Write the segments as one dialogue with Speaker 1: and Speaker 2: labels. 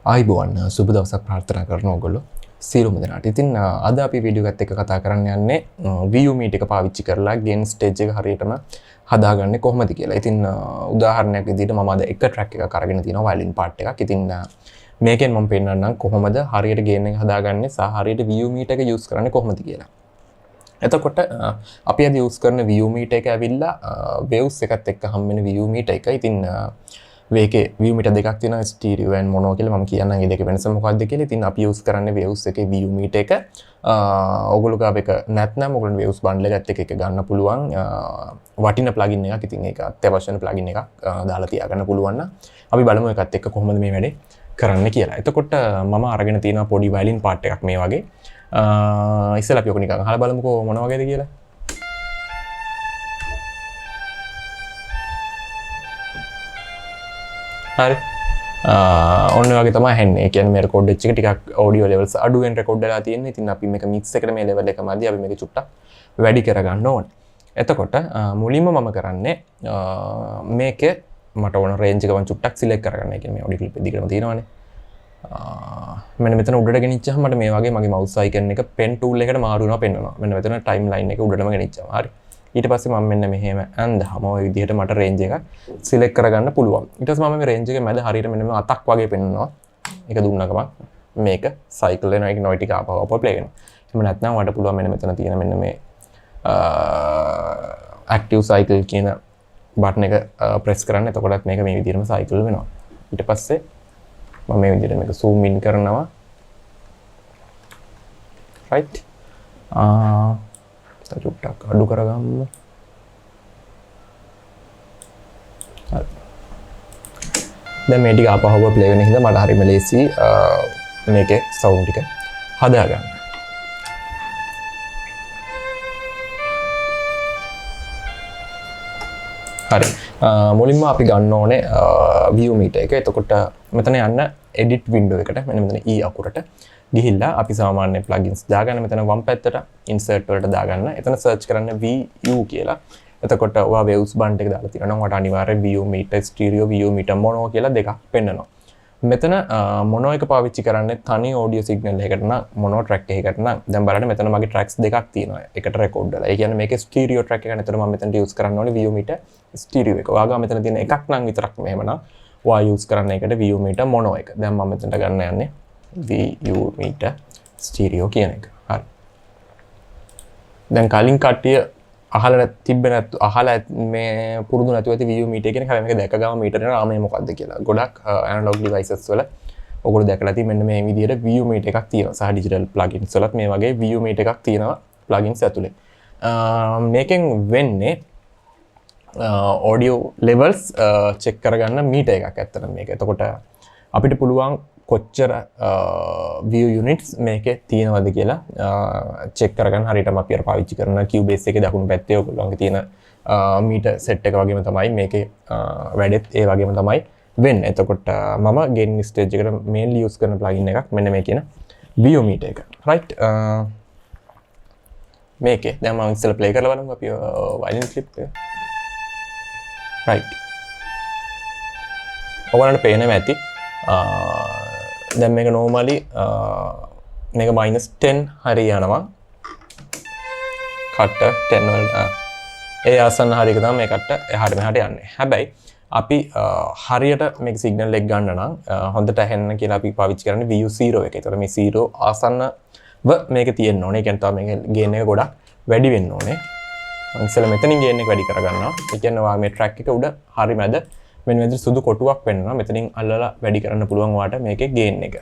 Speaker 1: ආයිබෝවන් සුබ දවසක් ප්‍රාර්ථනා කරන ඕගොල්ලෝ සියලුම දෙනාට. ඉතින් අද අපි වීඩියෝ එකත් එක්ක කතා කරන්න යන්නේ view meet එක පාවිච්චි කරලා gain stage එක හරියටම හදාගන්නේ කොහොමද කියලා. ඉතින් උදාහරණයක් විදිහට මම අද එක track එකක් අරගෙන තියෙනවා violin part එකක්. ඉතින් මේකෙන් මම පෙන්නන්නම් කොහොමද හරියට gain එක හදාගන්නේ සහ හරියට view meet එක use කරන්නේ කොහොමද කියලා. එතකොට අපි අද use කරන view meet එක ඇවිල්ලා waves එකත් එක්ක හම් වෙන view meet එක. ඉතින් මේකේ view meter දෙකක් තියෙනවා stereo and mono කියලා මම කියන්නම් මේ දෙක වෙනස මොකක්ද කියලා. ඉතින් අපි use කරන්නේ waves එකේ view meter එක. ඔයගොල්ලෝ ගාව එක නැත්නම් ඔයගොල්ලෝ waves bundle එකත් එක්ක ගන්න පුළුවන්. වටින plugin එකක්. ඉතින් ඒක අත්‍යවශ්‍ය වෙන plugin එකක් දාලා තියාගන්න පුළුවන් නම් අපි බලමු ඒකත් එක්ක කොහොමද මේ වැඩේ කරන්න කියලා. එතකොට මම අරගෙන තියෙනවා පොඩි violin part එකක් මේ වගේ. ඉස්සෙල්ලා අපි ඔක නිකන් අහලා බලමුකෝ මොන වගේද කියලා. හරි ඔන්න වගේ තමයි හෙන්නේ. ඒ කියන්නේ මේ රෙකෝඩ් එක ටිකක් ඔඩියෝ ලෙවල්ස් අඩුවෙන් රෙකෝඩ් වෙලා තියෙන්නේ. ඉතින් අපි මේක මික්ස් එකට මේ ලෙවල් එක මැදි අපි මේක චුට්ටක් වැඩි කරගන්න ඕනේ. එතකොට මුලින්ම මම කරන්නේ මේකේ මට ඕන රේන්ජ් එක මම චුට්ටක් සිලෙක්ට් කරගන්න. ඒ කියන්නේ මේ ඔඩියෝ ක්ලිප් එක දිගටම තියෙනවානේ. මෙන්න මෙතන උඩට ගෙනිච්චාම මට මේ වගේ මගේ මවුස් අයිකන් එක පෙන් ටූල් එකට මාරු වෙනවා පෙන්වනවා. මෙන්න මෙතන ටයිම් ලයින් එක උඩටම ගෙනිච්චාම. හරි. ඊට පස්සේ මම මෙන්න මෙහෙම ඇඳහම ඔය විදිහට මට රේන්ජ් එකක් සිලෙක්ට් කරගන්න පුළුවන්. ඊට පස්සේ මම මේ රේන්ජ් එකේ මැද හරියට මෙන්න මේ අතක් වගේ පෙන්වනවා. ඒක දුන්නකම මේක සයිකල් වෙනවා. ඒක නොයි ටික ආපහු ප්ලේ වෙනවා. එහෙම නැත්නම් වඩ පුළුවන් මෙන්න මෙතන තියෙන මෙන්න මේ active cycle කියන බටන් එක ප්‍රෙස් කරන්න. එතකොටත් මේක මේ විදිහටම සයිකල් වෙනවා. ඊට පස්සේ මම මේ විදිහට මේක zoom in කරනවා. right චුට්ටක් අඩු කරගමු. හරි. දැන් මේ ටික ආපහුව ප්ලේ වෙන හින්දා මට හරියම ලේසි මේකේ සවුන්ඩ් ටික හදාගන්න. හරි. මුලින්ම අපි ගන්න ඕනේ view meter එක. එතකොට මෙතන යන්න edit window එකට මෙන්න මෙතන e අකුරට ගිහිල්ලා අපි සාමාන්‍ය plugins දාගන්න. මෙතන වම් පැත්තට insert වලට දාගන්න. එතන search කරන්න view කියලා. එතකොට ඔයා waves band එක දාලා තියෙනවා නම් ඔයාට අනිවාර්යෙන් view meter stereo view meter mono කියලා දෙකක් පෙන්නනවා. මෙතන mono එක පාවිච්චි කරන්නේ තනි audio signal එකකට නම් mono track එකකට නම් දැන් බලන්න මෙතන මගේ tracks දෙකක් තියෙනවා. එකට record වෙලා. ඒ කියන්නේ මේකේ stereo track එක නේතර මම මෙතනට use කරන්න ඕනේ view meter stereo එක. ඔයාගා මෙතන තියෙන එකක් නම් විතරක් මෙහෙම නම් ඔයා use කරන්න එකට view meter mono එක. දැන් මම මෙතනට ගන්න යන්නේ view meter stereo කියන එක. හරි. දැන් කලින් කට්ටිය අහලා තිබ්බේ නැත්තු අහලා මේ පුරුදු නැතුව ඇති view meter කියන හැම මේක දැක ගම meter එක රාමයේ මොකද්ද කියලා. ගොඩක් analog devices වල ඔයගොල්ලෝ දැකලා තියෙන මෙන්න මේ විදිහට view meter එකක් තියෙනවා. සහ digital plugins වලත් මේ වගේ view meter එකක් තියෙනවා plugins ඇතුලේ. මේකෙන් වෙන්නේ audio levels check කරගන්න meter එකක් ඇත්තටම මේක. එතකොට අපිට පුළුවන් කොච්චර view units මේකේ තියෙනවද කියලා check කරගන්න. හරියටම අපි අර පාවිච්චි කරන Cubase එකේ දකුණු පැත්තේ ඔයගොල්ලන්ගේ තියෙන meter set එක වගේම තමයි මේකේ වැඩෙත් ඒ වගේම තමයි වෙන්නේ. එතකොට මම gain stage එකට mainly use කරන plugin එකක් මෙන්න මේ කියන view meter එක. right මේකේ දැන් මම ඉස්සෙල්ලා play කරලා බලමු අපි violin clip එක. right ඔයාලට පේනවා ඇති දැන් මේක normally මේක -10 හරි යනවා. කට්ට 10 වලට ඒ ආසන්න හරියක තමයි මේ කට්ට එහාට මෙහාට යන්නේ. හැබැයි අපි හරියට මේක සිග්නල් එක ගන්න නම් හොඳට ඇහෙන්න කියලා අපි පාවිච්චි කරන්නේ VU0 එක. ඒතර මේ 0 ආසන්නව මේක තියෙන්න ඕනේ. ඒ කියන්නේ තමයි මේක ගේන් එක ගොඩක් වැඩි වෙන්න ඕනේ. මම ඉස්සෙල්ලා මෙතනින් ගේන් එක වැඩි කරගන්නවා. ඒ කියන්නේ ඔයා මේ ට්‍රැක් එක උඩ හරි මැද මෙන්න මෙතන සුදු කොටුවක් වෙන්නවා. මෙතනින් අල්ලලා වැඩි කරන්න පුළුවන් ඔයාට මේකේ ගේන් එක.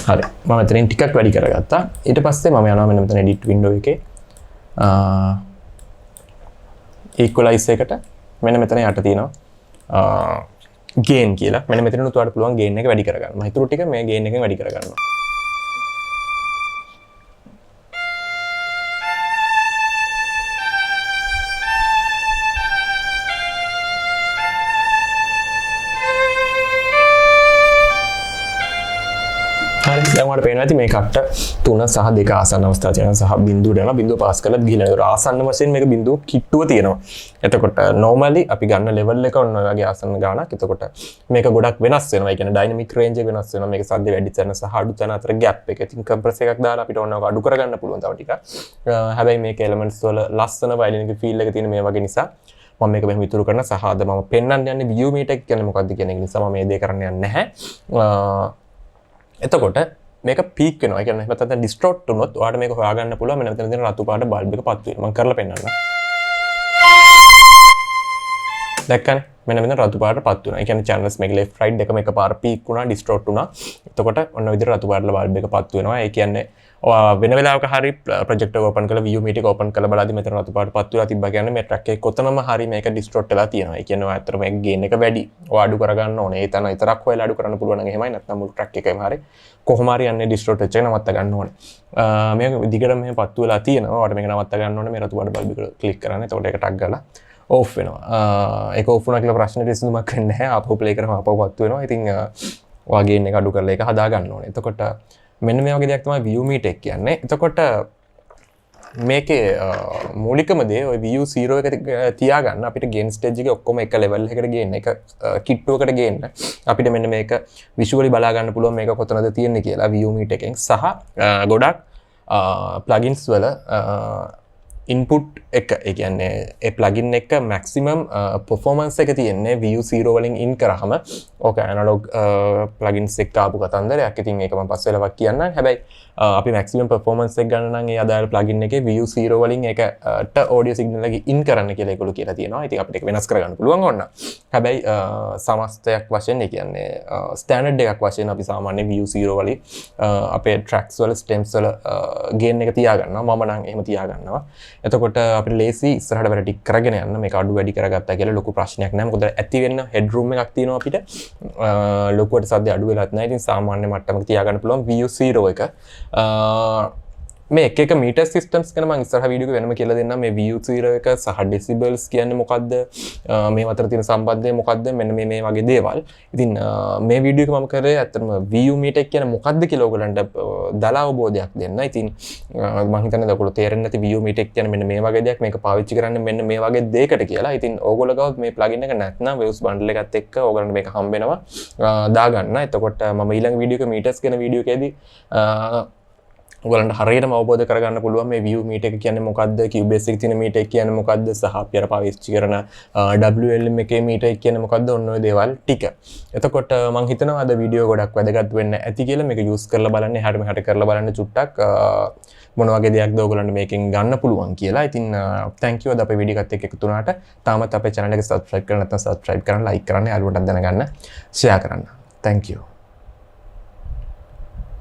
Speaker 1: හරි. මම මෙතනින් ටිකක් වැඩි කරගත්තා. ඊට පස්සේ මම යනවා මෙන්න මෙතන edit window එකේ equalize එකට මෙන්න මෙතන යට තියෙනවා gain කියලා. මෙන්න මෙතනින් උඩට පුළුවන් gain එක වැඩි කරගන්න. මම හිතුව ටික මේ gain එකෙන් වැඩි කරගන්නවා. දැන් ඔයාලට පේනවා ඇති මේ කට්ට 3 සහ 2 ආසන්න අවස්ථා තියෙනවා සහ බිඳුවට යනවා බිඳුව පාස් කරලා ගිහිලා ඒක ආසන්න වශයෙන් මේක බිඳුව කිට්ටුව තියෙනවා. එතකොට normally අපි ගන්න level එක ඔන්න ඔය වගේ ආසන්න ගානක්. එතකොට මේක ගොඩක් වෙනස් වෙනවා. ඒ කියන්නේ dynamic range එක වෙනස් වෙනවා. මේක සද්ද වැඩි තැන සහ අඩු තැන අතර gap එක. ඉතින් compressor එකක් දාලා අපිට ඕනක අඩු කරගන්න පුළුවන් තව ටිකක්. හැබැයි මේක elements වල ලස්සන violin එක feel එක තියෙන මේ වගේ නිසා මම මේක මෙහෙම ඉතුරු කරන සහ අද මම පෙන්වන්න යන්නේ view meter එක කියන්නේ මොකක්ද කියන එක නිසා මම මේ දේ කරන්න යන්නේ නැහැ. එතකොට මේක peak වෙනවා. ඒ කියන්නේ නැත්නම් distort වුණොත් ඔයාලට මේක හොයාගන්න පුළුවන්. මෙන්න මෙතන තියෙන රතු පාට බල්බ් එක පත් වෙනවා. මම කරලා පෙන්නන්නම්. දැක්කනේ? මෙන්න මෙතන රතු පාට පත් වුණා. ඒ කියන්නේ channels මේක left right දෙකම එකපාර peak වුණා, distort වුණා. එතකොට ඔන්න ඔය විදිහට රතු පාට බල්බ් එක පත් වෙනවා. ඒ කියන්නේ වෙන වෙලාවක හරි ප්‍රොජෙක්ට් එක ඕපන් කරලා view meter එක ඕපන් කරලා බලද්දි මෙතන රතු පාට පත් වෙලා තිබ්බා කියන්නේ මේ track එකේ කොතනම හරි මේක distort වෙලා තියෙනවා. ඒ කියන්නේ ඔය ඇත්තටම මේක gain එක වැඩි. ඔය අඩු කරගන්න ඕනේ. ඒ තන විතරක් හොයලා අඩු කරන්න පුළුවන් නම් එහෙමයි. නැත්නම් මුළු track එකේම හරි කොහොම හරි යන්නේ distort වෙච්ච එක නවත්ත ගන්න ඕනේ. මේක දිගටම මෙහෙම පත් වෙලා තියෙනවා. ඔයාලට මේක නවත්ත ගන්න ඕනේ. මේ රතු පාට බල්බ් එක ක්ලික් කරන්න. එතකොට ඒක ටක් ගාලා off වෙනවා. ඒක off වුණා කියලා ප්‍රශ්නෙට විසඳුමක් වෙන්නේ නැහැ. ආපහු play කරාම ආපහු පත් වෙනවා. ඉතින් ඔයා gain එක අඩු කරලා ඒක හදා ගන්න ඕනේ. එතකොට මෙන්න මේ වගේ දෙයක් තමයි view meter එක කියන්නේ. එතකොට මේකේ මූලිකම දේ ඔය view 0 එක තියාගන්න අපිට gain stage එකේ ඔක්කොම එක level එකකට ගේන්න එක කිට්ටුවකට ගේන්න අපිට මෙන්න මේක visually බලා ගන්න පුළුවන් මේක කොතනද තියෙන්නේ කියලා view meter එකෙන් සහ ගොඩක් plugins වල input එක ඒ කියන්නේ ඒ plugin එක maximum performance එක තියෙන්නේ view 0 වලින් in කරාම ඕක analog plugins එක ආපු කතන්දරයක්. ඉතින් ඒක මම පස්සේ වෙලාවක් කියන්නම්. හැබැයි අපි maximum performance එක ගන්න නම් ඒ අදාළ plugin එකේ view 0 වලින් ඒකට audio signal එක in කරන්න කියලා ඒගොල්ලෝ කියලා තියෙනවා. ඉතින් අපිට ඒක වෙනස් කරගන්න පුළුවන් ඕන. හැබැයි සමස්තයක් වශයෙන් ඒ කියන්නේ standard එකක් වශයෙන් අපි සාමාන්‍ය view 0 වලින් අපේ tracks වල stems වල gain එක තියාගන්නවා. මම නම් එහෙම තියාගන්නවා. එතකොට අපිට ලේසි ඉස්සරහට වැඩ ටික කරගෙන යන්න මේක අඩු වැඩි කරගත්තා කියලා ලොකු ප්‍රශ්නයක් නැහැ. මොකද ඇති වෙන්න headroom එකක් තියෙනවා අපිට. ලොකුවට සද්ද අඩු වෙලත් නැහැ. ඉතින් සාමාන්‍ය මට්ටමක තියාගන්න පුළුවන් view 0 එක. මේ එක meter systems ගැන මම ඉස්සරහ වීඩියෝ එක වෙනම කියලා දෙන්නම්. මේ view 0 එක සහ decibels කියන්නේ මොකද්ද? මේ අතර තියෙන සම්බන්ධය මොකද්ද? මෙන්න මේ වගේ දේවල්. ඉතින් මේ වීඩියෝ එක මම කරේ ඇත්තටම view meter එක කියන්නේ මොකද්ද කියලා ඔයගලන්ට දල අවබෝධයක් දෙන්න. ඉතින් මම හිතන්නේ ඔයගොල්ලෝ තේරෙන්නේ නැති view meter එක කියන්නේ මෙන්න මේ වගේ දෙයක්. මේක පාවිච්චි කරන්නේ මෙන්න මේ වගේ දෙයකට කියලා. ඉතින් ඕගොල්ලෝ ගාවත් මේ plugin එක නැත්නම් waves bundle එකත් එක්ක ඔයගලන්ට මේක හම්බ වෙනවා දාගන්න. එතකොට මම ඊළඟ වීඩියෝ එක meters ගැන වීඩියෝ එකේදී ඔයගලන්ට හරියටම අවබෝධ කරගන්න පුළුවන් මේ view meter එක කියන්නේ මොකද්ද, Cubasics එක තියෙන meter එක කියන්නේ මොකද්ද සහ අපි අර පාවිච්චි කරන WLM එකේ meter එක කියන්නේ මොකද්ද ඔන්න ඔය දේවල් ටික. එතකොට මම හිතනවා අද වීඩියෝ ගොඩක් වැදගත් වෙන්න ඇති කියලා. මේක යූස් කරලා බලන්න, එහාට මෙහාට කරලා බලන්න චුට්ටක් මොන වගේ දෙයක්ද ඔයගලන්ට මේකෙන් ගන්න පුළුවන් කියලා. ඉතින් thank you අද අපේ වීඩියෝ එකත් එක්ක එකතු වුණාට. තාමත් අපේ channel එක subscribe කරලා නැත්නම් subscribe කරන්න, like කරන්න, යාළුවන්ටත් දැනගන්න, share කරන්න. Thank you.